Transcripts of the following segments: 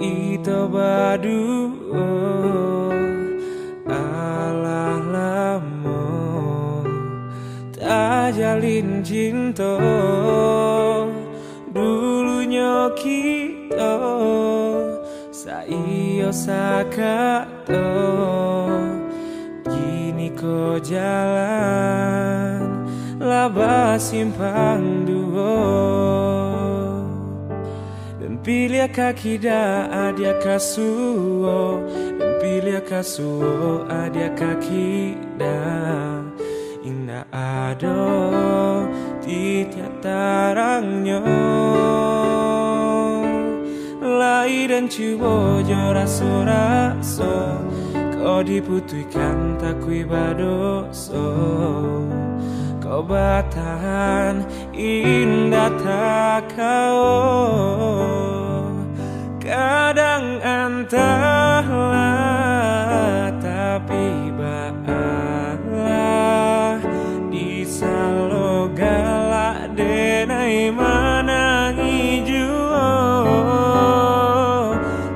kita berdua alah lama tak jalin cinta. Dulunya kita saio sakato, kini kau jalan laba simpang dua. Dan pilih kaki da adia kasuo, dan pilih kasuo adia kaki da. Ina ado tiap tarangnya lai dan cibo jora raso, kau diputuikan tak kui badoso. Kau bertahan indah tak kau. Kadang entahlah tapi baalah di salo galak denai manangi juo.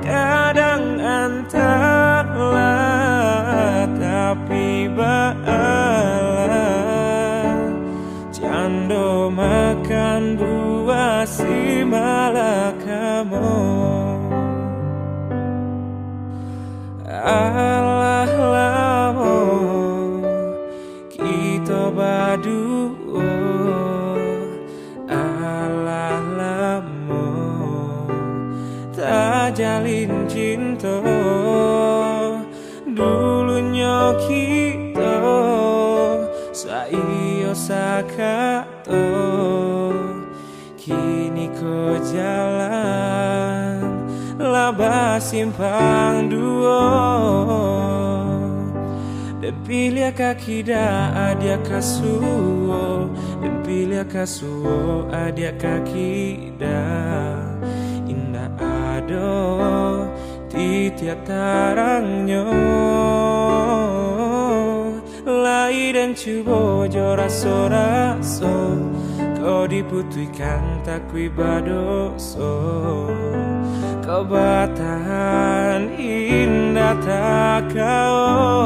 Kadang entahlah tapi baalah cando makan buah si malakamu. Alah lamo kita berdua, alah lamo tak jalin cinta. Dulunya kita saio sakato, kini kau jalan laba simpang dua. Dan pilih kaki da adia kasuo, dan pilih kasuo adia kaki da. Indah ado tiap tarangnya lai dan cubo jora raso, kau diputuikan tak kui badoso. Kau bertahan indah tak kau.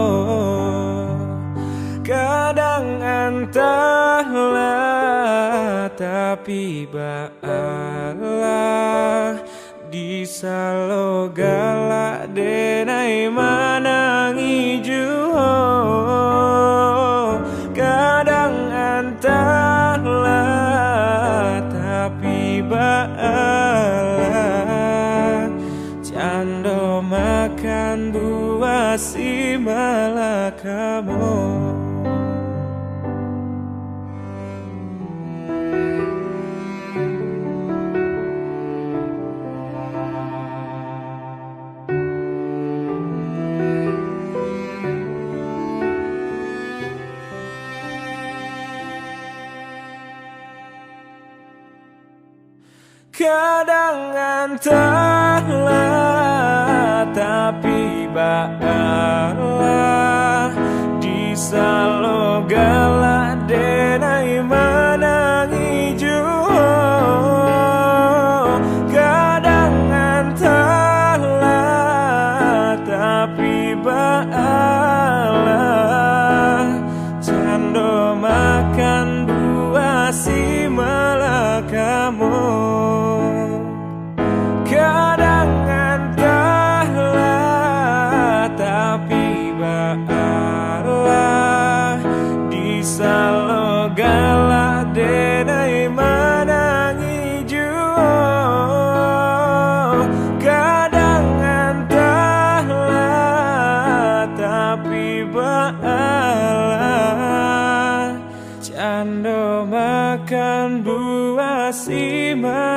Kadang entahlah tapi baalah di salo galak denai manangi juo. Kadang entahlah tapi baalah cando makan buah si malakamu. Kadang entahlah tapi baalah di salo galak denai manangi juo. Kadang entahlah tapi baalah cando makan buah si malakamu. Kadang entahlah tapi baalah di salo galak denai manangi juo. Kadang entahlah tapi baalah cando makan buah si malakamu.